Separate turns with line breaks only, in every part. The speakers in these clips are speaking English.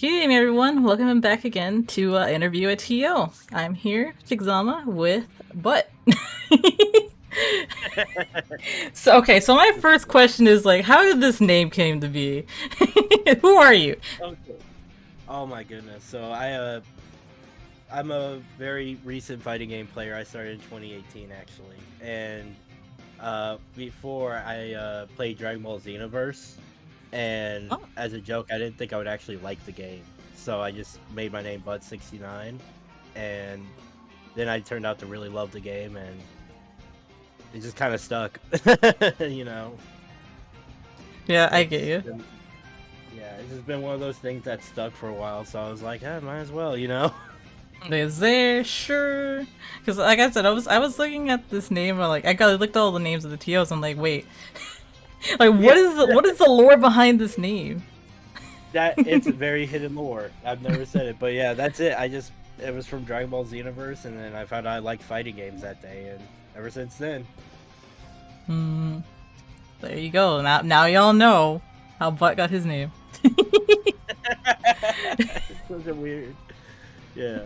Good evening, everyone. Welcome back again to interview a TO. I'm here, Chickzama, with Butt. So my first question is like, how did this name came to be? Who are you?
Okay. Oh my goodness. I'm a very recent fighting game player. I started in 2018 actually. And before I played Dragon Ball Xenoverse, and
Oh,
as a joke, I didn't think I would actually like the game. So I just made my name Butt69, and then I turned out to really love the game, and it just kind of stuck. you know,
yeah, I get
it's
you.
been, yeah, it's just been one of those things that stuck for a while. So I was like, might as well.
Is there sure? Because like I said, I was looking at this name. I looked at all the names of the TOs. I'm like, wait, like
Yeah,
what is the lore behind this name?
that it's a very hidden lore. I've never said it, but yeah, that's it. It was from Dragon Ball Xenoverse, and then I found out I liked fighting games that day, and ever since then.
Hmm. There you go. Now y'all know how Butt got his name.
It's such a weird. Yeah.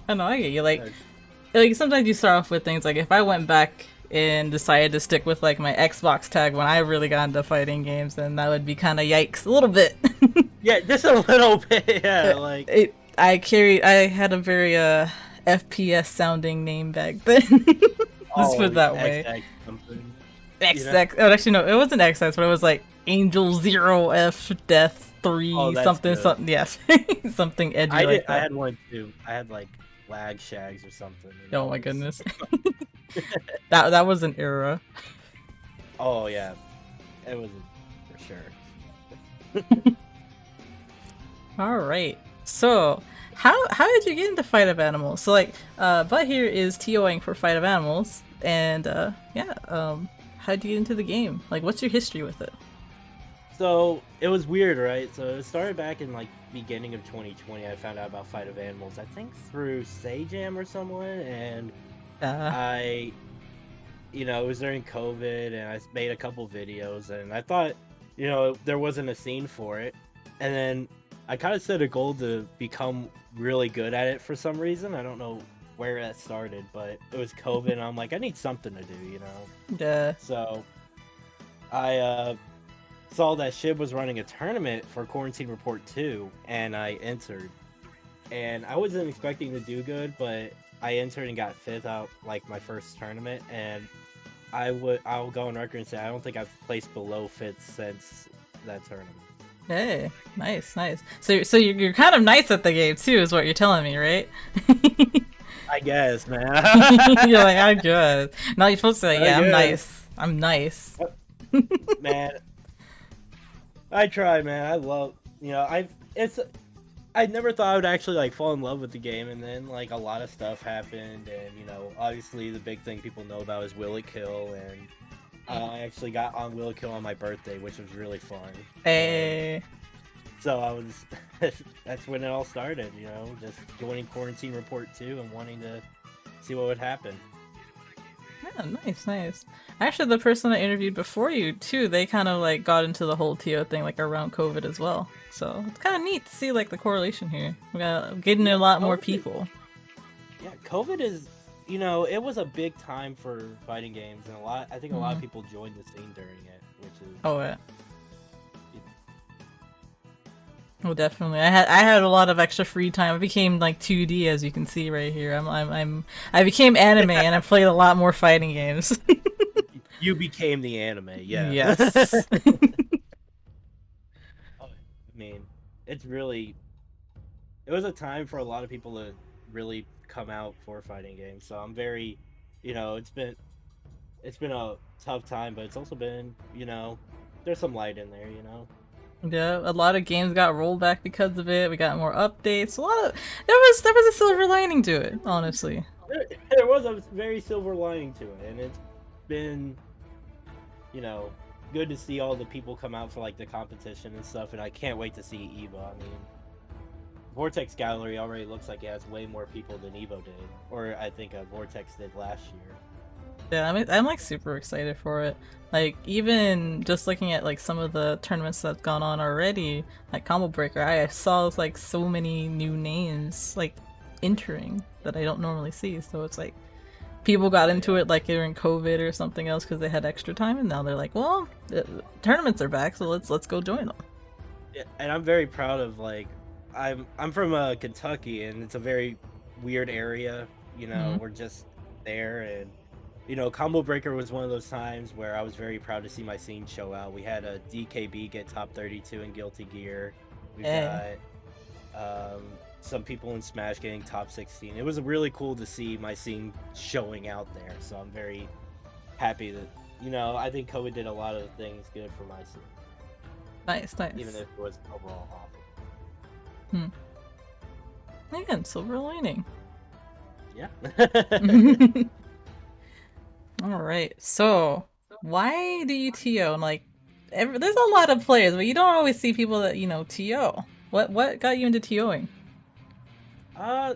I know, I get you. Like sometimes you start off with things like if I went back and decided to stick with like my Xbox tag when I really got into fighting games, then that would be kind of yikes a little bit.
Yeah, just a little bit. Yeah, like
I had a very FPS sounding name back then. Let's put it
oh,
that way.
XX something. You know?
XX. Oh, actually no, it wasn't XX, but it was like Angel Zero F Death
Oh,
3
that's
something
good.
something. Yeah, something edgy
I did.
like
I
that.
had one too. I had like lag shags or something, and
Oh
that
my
was.
goodness. That was an era.
Oh yeah, it was for sure.
All right. So, how did you get into Fight of Animals? So Butt here is TOing for Fight of Animals, and yeah, how did you get into the game? Like, what's your history with it?
So it was weird, right? So it started back in like beginning of 2020. I found out about Fight of Animals. I think through Sajam or someone, and
Uh,
I, it was during COVID, and I made a couple videos, and I thought, there wasn't a scene for it, and then I kind of set a goal to become really good at it for some reason. I don't know where that started, but it was COVID, and I'm like, I need something to do.
yeah.
So I saw that Shib was running a tournament for Quarantine Report 2, and I entered. And I wasn't expecting to do good, but I entered and got fifth out like my first tournament, and I'll go on record and say I don't think I've placed below fifth since that tournament.
Hey, nice, nice. So you're kind of nice at the game too, is what you're telling me, right?
I guess, man.
You're like, I'm good. No, you're supposed to say,
I
yeah, I'm
guess,
nice. I'm nice.
man. I try, man. I love, I never thought I would actually like fall in love with the game, and then like a lot of stuff happened, and obviously the big thing people know about is Will It Kill, and I actually got on Will It Kill on my birthday, which was really fun, and
Hey.
so I was that's when it all started, just joining Quarantine Report 2 and wanting to see what would happen.
Yeah, nice, nice. Actually, the person I interviewed before you too, they kind of like got into the whole TO thing like around COVID as well. So it's kind of neat to see like the correlation here. We got getting a
Yeah,
lot more
COVID.
people.
Yeah, COVID is, it was a big time for fighting games, and I think a lot
Hmm.
of people joined the scene during it, which is,
Oh yeah.
you
Oh, definitely. I had a lot of extra free time. I became like 2D, as you can see right here. I became anime, and I played a lot more fighting games.
you became the anime, yeah.
Yes.
I mean, it's really, it was a time for a lot of people to really come out for fighting games. So I'm very, it's been a tough time, but it's also been, there's some light in there.
Yeah, a lot of games got rolled back because of it. We got more updates. A lot of there was a silver lining to it, honestly.
There was a very silver lining to it, and it's been, you know, good to see all the people come out for like the competition and stuff, and I can't wait to see Evo. I mean, Vortex Gallery already looks like it has way more people than Evo did, or I think Vortex did last year.
Yeah, I'm like super excited for it. Like even just looking at like some of the tournaments that's gone on already, like Combo Breaker, I saw like so many new names like entering that I don't normally see. So it's like people got
Oh
into
yeah.
it like during COVID or something else because they had extra time, and now they're like, well, tournaments are back, so let's go join them.
Yeah, and I'm very proud of like I'm from Kentucky, and it's a very weird area. You know,
Hmm.
we're just there, and you know, Combo Breaker was one of those times where I was very proud to see my scene show out. We had a DKB get top 32 in Guilty Gear. We've
Yeah,
got some people in Smash getting top 16. It was really cool to see my scene showing out there. So I'm very happy that I think COVID did a lot of things good for my scene,
nice,
even
nice.
if it was overall awful.
Hmm. Again, silver lining.
Yeah.
All right, so why do you TO? And like, there's a lot of players, but you don't always see people that TO. What got you into TOing?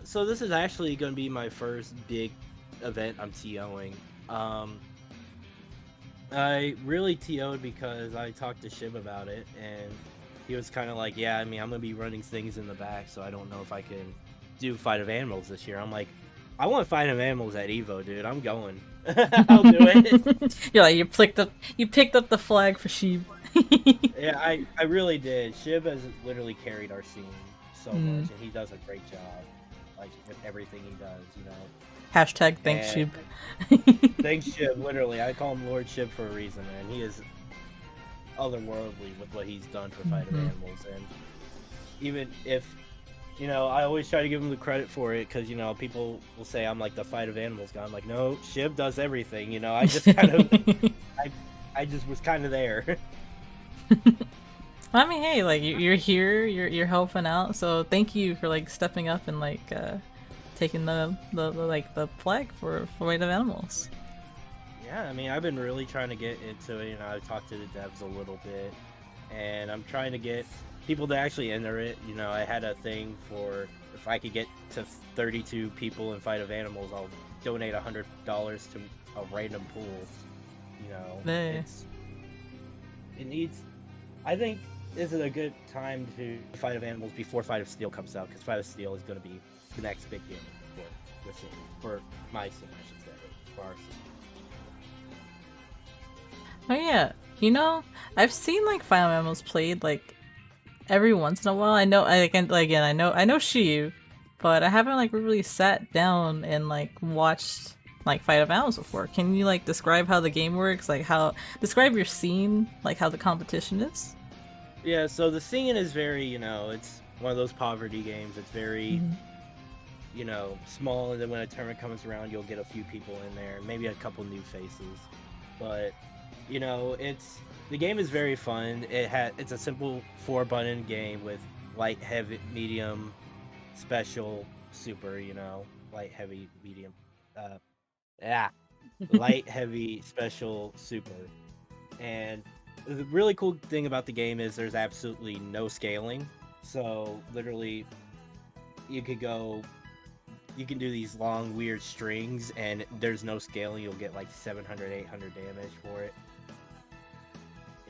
So this is actually going to be my first big event I'm TOing. Um, I really TO'd because I talked to Shib about it, and he was kind of like, "Yeah, I mean, I'm gonna be running things in the back, so I don't know if I can do Fight of Animals this year." I'm like, "I want Fight of Animals at Evo, dude. I'm going. I'll do it."
You're like you picked up the flag for sheep.
Yeah, I really did. Shib has literally carried our scene so
Hmm.
much, and he does a great job, like with everything he does.
Hashtag thanks
And
sheep.
thanks, Shib. Literally, I call him Lord Shib for a reason, man. He is otherworldly with what he's done for Fight of
Mhm.
Animals, and even if I always try to give him the credit for it because people will say I'm like the Fight of Animals guy. I'm like, no, Shib does everything. I just kind of, I, I just was kind of there.
I mean, hey, like you're here, you're helping out, so thank you for like stepping up and like taking the flag for Weight of Animals.
Yeah, I mean, I've been really trying to get into it. I've talked to the devs a little bit, and I'm trying to get people to actually enter it. I had a thing for if I could get to 32 people in Fight of Animals, I'll donate $100 to a random pool.
Hey.
It needs. I think this is a good time to Fight of Animals before Fight of Steel comes out, because Fight of Steel is going to be the next big game for the scene, for my scene, I should say, for our scene.
Oh yeah, you know, I've seen like Fire Emblems played like every once in a while. I know I can like again I know she, but I haven't like really sat down and like watched like Fight of Owls before. Can you like describe how the game works? Like how describe your scene, like how the competition is?
Yeah, so the scene is very, it's one of those poverty games. It's very,
Mhm.
small, and then when a tournament comes around, you'll get a few people in there, maybe a couple new faces. But, it's the game is very fun. It's a simple 4-button game with light, heavy, medium, special, super, light, heavy, medium, uh, yeah, light, heavy, special, super. And the really cool thing about the game is there's absolutely no scaling. So literally, you could go, you can do these long, weird strings, and there's no scaling. You'll get like 700, 800 damage for it.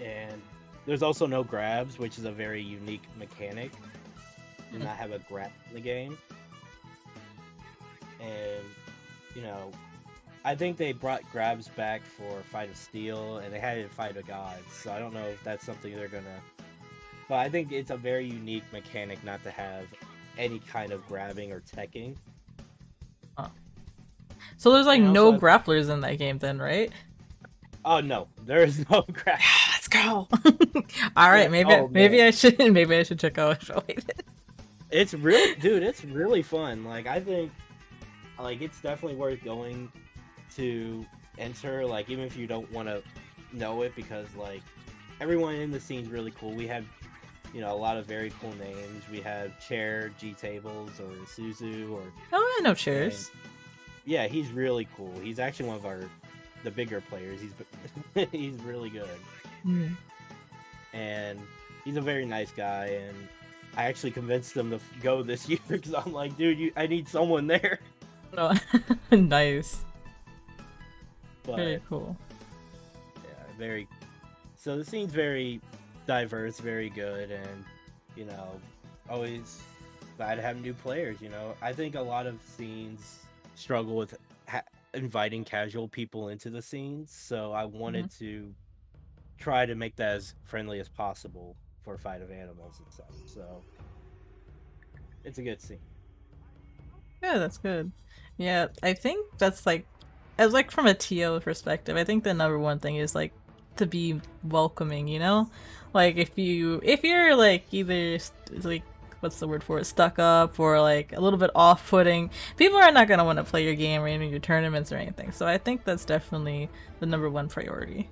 And there's also no grabs, which is a very unique mechanic. Do not have a grab in the game. And, you know, I think they brought grabs back for Fight of Steel, and they had it in Fight of Gods. So I don't know if that's something they're gonna. But I think it's a very unique mechanic not to have any kind of grabbing or teching.
Huh. So there's like
And
no
also,
grapplers in that game then, right?
oh no, there is no grab.
Yeah, let's go. All
Yeah.
right, maybe
Oh
maybe
man,
I should maybe I should check out Affiliated.
it's really, dude. It's really fun. Like I think, like it's definitely worth going to enter. Like even if you don't want to know it, because like everyone in the scene's really cool. We have a lot of very cool names. We have Chair, G Tables, or Suzu, or
Oh, I know
and
Cheers.
yeah, he's really cool. He's actually one of the bigger players. He's really good,
Mm.
and he's a very nice guy. And I actually convinced him to go this year because I'm like, dude, I need someone there.
No, nice. Very
But
cool.
yeah, very. So the scene's very diverse, very good, and always glad to have new players. I think a lot of scenes struggle with inviting casual people into the scenes, so I wanted to try to make that as friendly as possible for Fight of Animals and stuff. So it's a good scene.
Yeah, that's good. Yeah, I think that's like, as like from a TO perspective, I think the number one thing is like to be welcoming, you know? Like if you're like either like what's the word for it, stuck up or like a little bit off-putting, people are not gonna want to play your game or any of your tournaments or anything. So I think that's definitely the number one priority.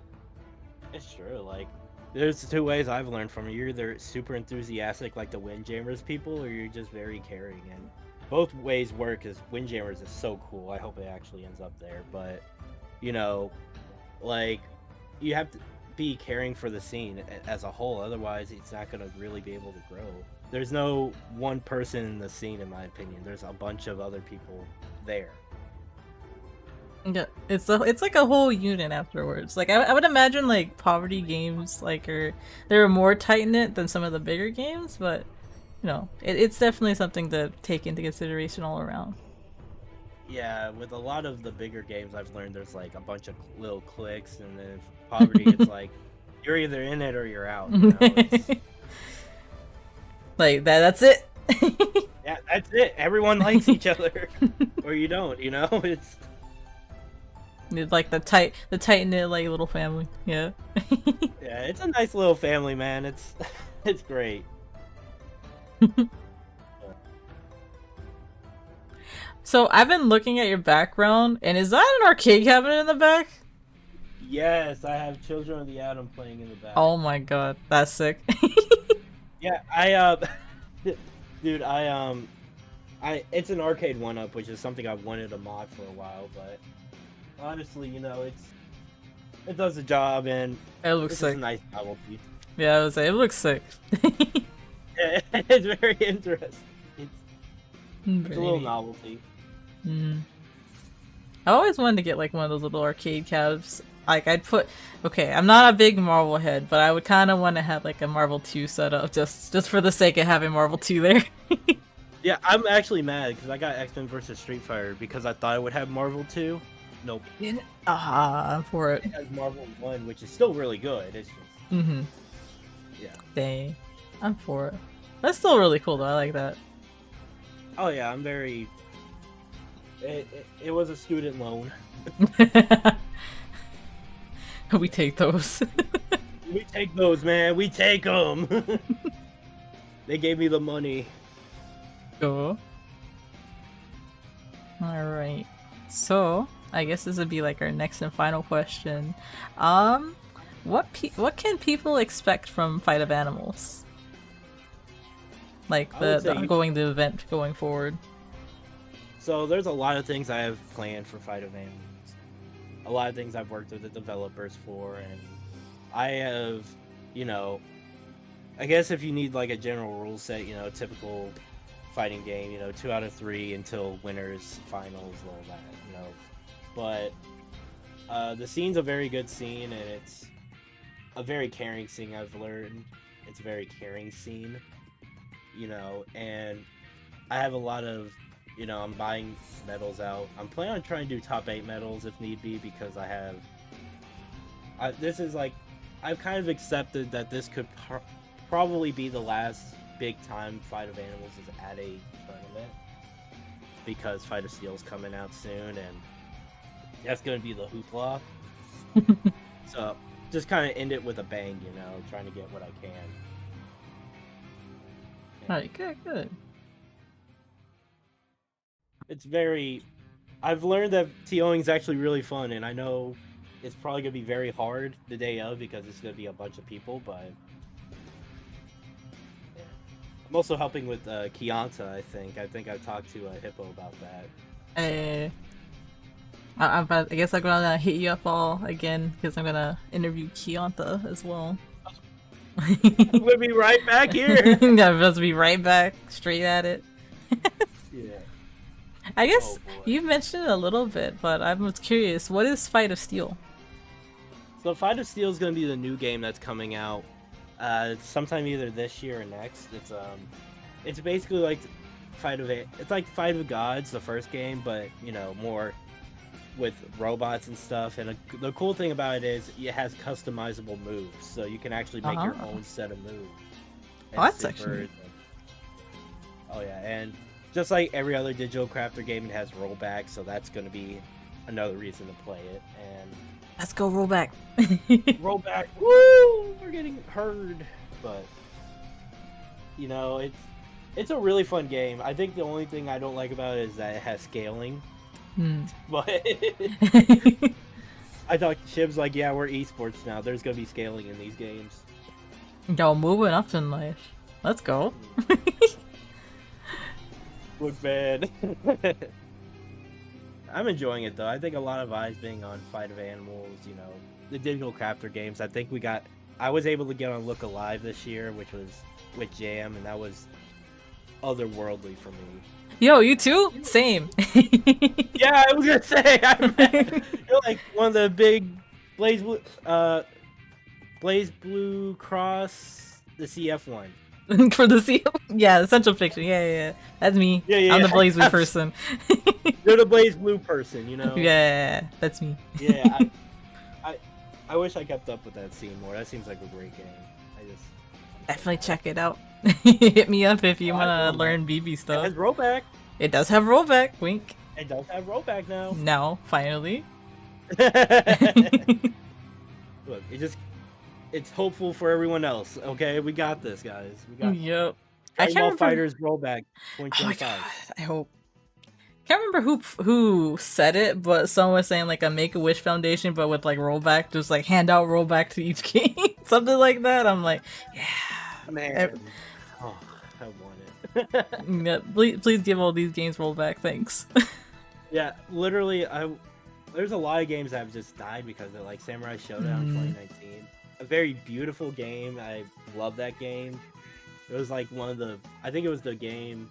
It's true. Like, there's two ways I've learned from it. You're either super enthusiastic, like the Windjammers people, or you're just very caring. And both ways work, because Windjammers is so cool. I hope it actually ends up there. But, you know, like, you have to be caring for the scene as a whole. Otherwise, it's not going to really be able to grow. There's no one person in the scene, in my opinion. There's a bunch of other people there.
Yeah, it's like a whole unit afterwards. Like I would imagine like poverty games like they're more tight knit than some of the bigger games, but it's definitely something to take into consideration all around.
Yeah, with a lot of the bigger games, I've learned there's like a bunch of little clicks, and then poverty, it's like you're either in it or you're out.
Like that's it.
Yeah, that's it. Everyone likes each other, or you don't.
It's like the tight knit like little family. Yeah.
Yeah, it's a nice little family, man. It's great.
So I've been looking at your background, and is that an arcade cabinet in the back?
Yes, I have Children of the Atom playing in the back.
Oh my god, that's sick.
Yeah, dude, it's an arcade one-up, which is something I've wanted to mod for a while, but honestly, it does the job, and
It looks sick.
a nice novelty.
Yeah, I would say it looks sick.
Yeah, it's very interesting. It's a little novelty.
I always wanted to get like one of those little arcade cabs. Like okay, I'm not a big Marvel head, but I would kind of want to have like a Marvel 2 setup just for the sake of having Marvel 2 there.
Yeah, I'm actually mad because I got X-Men vs. Street Fighter because I thought it would have Marvel 2. Nope.
I'm for it.
It has Marvel 1, which is still really good. It's just... Yeah.
Dang. I'm for it. That's still really cool though, I like that.
Oh yeah, I'm very... It was a student loan.
We take those.
We take those, man. We take them. They gave me the money.
Cool. Alright. So, I guess this would be like our next and final question. What can people expect from Fight of Animals? Like the event going forward.
So there's a lot of things I have planned for Fight of Animals. A lot of things I've worked with the developers for, and I have, I guess if you need like a general rule set, typical fighting game, 2 out of 3 until winners, finals, all that, But the scene's a very good scene, and it's a very caring scene. I've learned it's a very caring scene, and I have a lot of, I'm buying medals out. I'm planning on trying to do top 8 medals if need be, because this is like, I've kind of accepted that this could probably be the last big time Fight of Animals is at a tournament, because Fight of Steel's coming out soon, and that's going to be the hoopla. So just kind of end it with a bang, trying to get what I can.
Alright, good.
It's very... I've learned that TOing is actually really fun, and I know it's probably going to be very hard the day of because it's going to be a bunch of people, but... Yeah. I'm also helping with Kianta, I think. I think I've talked to Hippo about that.
I guess I'm gonna hit you up all again, because I'm gonna interview Kianta as well.
We'll be right back here!
I'm supposed to be right back, straight at it.
Yeah.
I
Oh
guess
boy.
you mentioned it a little bit, but I was curious. What is Fight of Steel?
So Fight of Steel is gonna be the new game that's coming out sometime either this year or next. It's basically like it's like Fight of Gods, the first game, but more with robots and stuff. And the cool thing about it is it has customizable moves, so you can actually make your
Uh-huh.
own set of moves
Oh,
and
that's actually
supers. Oh yeah, and just like every other digital crafter game, it has rollback, so that's gonna be another reason to play it. And
let's go roll back.
rollback, woo! We're getting heard, but it's a really fun game. I think the only thing I don't like about it is that it has scaling.
Hmm.
But I thought Shib's like, yeah, we're esports now. There's gonna be scaling in these games.
Yo, moving up in life. Let's go.
Look bad. I'm enjoying it though. I think a lot of eyes being on Fight of Animals, the digital crafter games. I was able to get on Look Alive this year, which was with Jam, and that was otherworldly for me.
Yo, you too? Same.
Yeah, I was gonna say, you're like one of the big Blaze Blue Cross, the CF one.
For the seal? Yeah, Essential Fiction. Yeah. That's me.
Yeah.
I'm the Blaze Blue person.
You're the Blaze Blue person,
Yeah, that's me.
Yeah, I wish I kept up with that scene more. That seems like a great game.
Definitely check it out. Hit me up if you
Oh, I
want
will,
to learn BB
It has
stuff.
rollback.
It does have rollback. Wink.
It does have rollback now.
Now, finally.
Look, it's hopeful for everyone else. Okay, we got this, guys. We got
Yep.
Dragon Ball FighterZ rollback
Oh my
2025.
god, I hope. Can't remember who said it, but someone was saying like a Make-A-Wish Foundation, but with like rollback, just like hand out rollback to each game, something like that. I'm like, yeah,
Man, oh, I want it.
yeah, please give all these games rollback, thanks.
Yeah, literally, there's a lot of games that have just died because of like Samurai Showdown 2019. A very beautiful game. I love that game. It was like I think it was the game,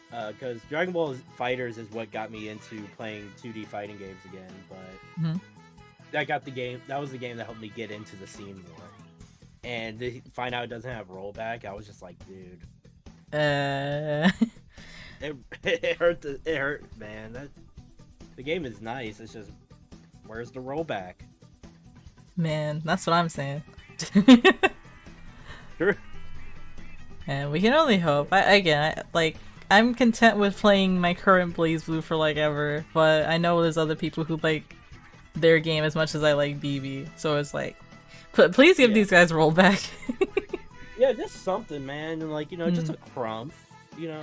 because Dragon Ball FighterZ is what got me into playing 2D fighting games again. But that was the game that helped me get into the scene more. And to find out it doesn't have rollback, I was just like, dude. It hurt. It hurt, man. The game is nice. It's just, where's the rollback?
Man, that's what I'm saying.
Sure.
And we can only hope. I'm content with playing my current Blaze Blue for like ever, but I know there's other people who like their game as much as I like BB, so it's like, please give these guys rollback.
Yeah, just something, man. Like, just a crumb.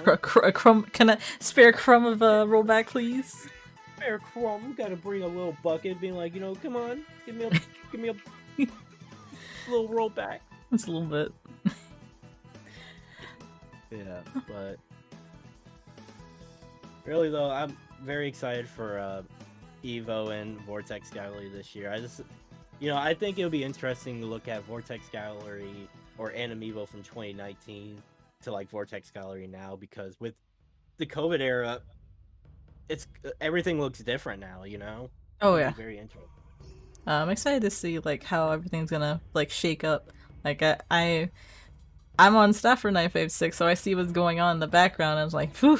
A crumb? Can I spare a crumb of rollback, please?
Spare crumb. Gotta bring a little bucket, being like, come on, give me a little rollback.
Just a little bit.
Yeah, but really though, I'm very excited for Evo and Vortex Gallery this year. I think it'll be interesting to look at Vortex Gallery or Anime-Evo from 2019 to like Vortex Gallery now, because with the COVID era, everything looks different now.
Oh
It'll
yeah.
be very interesting.
I'm excited to see like how everything's gonna like shake up. Like I'm on staff for 956, so I see what's going on in the background. I was like, whew.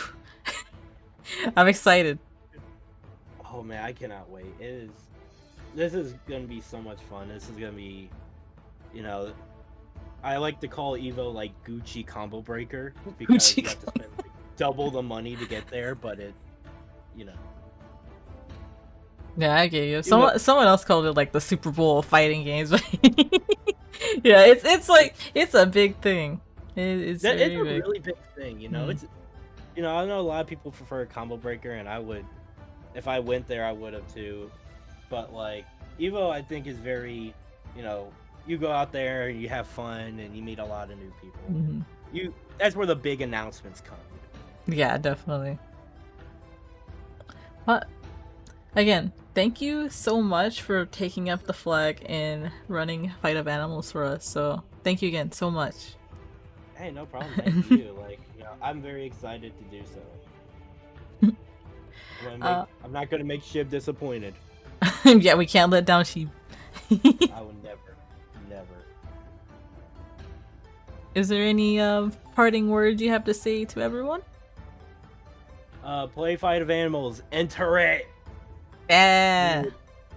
I'm excited.
Oh man, I cannot wait. This is gonna be so much fun. This is gonna be, I like to call Evo like Gucci combo breaker, because you have to spend like double the money to get there, but
Yeah, I get you. Someone else called it like the Super Bowl of fighting games. Yeah, it's a big thing. It's
a
big.
really big thing. It's I know a lot of people prefer combo breaker, and I would, if I went there, I would have too. But like Evo, I think is very, you go out there and you have fun and you meet a lot of new people. That's where the big announcements come.
Yeah, definitely. But again, thank you so much for taking up the flag and running Fight of Animals for us. So thank you again so much.
Hey, no problem. Thank you. Like, I'm very excited to do so. I'm not gonna make Shib disappointed.
Yeah, we can't let down sheep.
I would never, never.
Is there any parting words you have to say to everyone?
Play Fight of Animals. Enter it.
Yeah,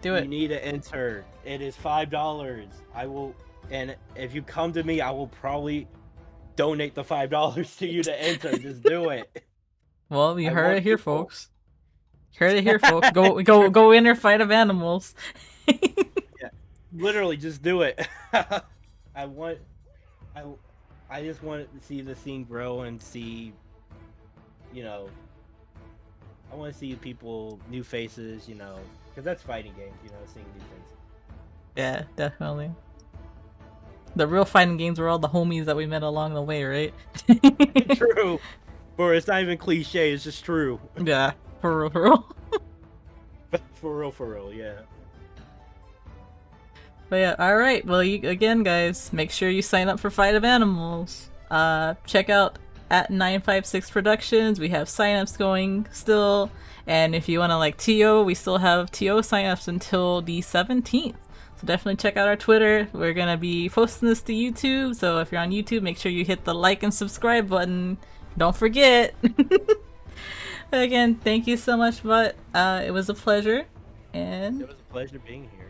do
You
it.
need to enter. It is $5. I will, and if you come to me, I will probably donate the $5 to you to enter. Just do it.
Well, you
I
heard
want
it here,
people.
folks. Heard it here, folks. Go enter Fight of Animals.
Yeah, literally, just do it. I want, I, I just want to see the scene grow and see, you know, I want to see people, new faces, you know, because that's fighting games, you know, seeing new faces.
Yeah, definitely. The real fighting games were all the homies that we met along the way, right?
True. But it's not even cliche, it's just true.
Yeah, for real, for real.
For real, yeah.
But yeah, alright. Well, again, guys, make sure you sign up for Fight of Animals. Check out at 956 Productions. We have signups going still. And if you want to like TO, we still have TO signups until the 17th. So definitely check out our Twitter. We're going to be posting this to YouTube. So if you're on YouTube, make sure you hit the like and subscribe button. Don't forget. Again, thank you so much, Butt. It was a pleasure. And
It was a pleasure being here.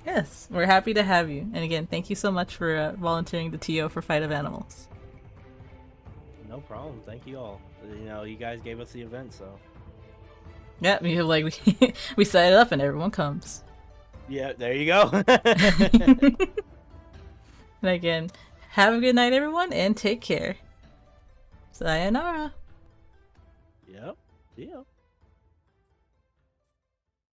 yes, we're happy to have you. And again, thank you so much for volunteering the TO for Fight of Animals.
No problem. Thank you all. You know, you guys gave us the event, so.
Yeah, we we set it up and everyone comes.
Yeah, there you go.
And again, have a good night, everyone, and take care. Sayonara.
Yep. Yeah.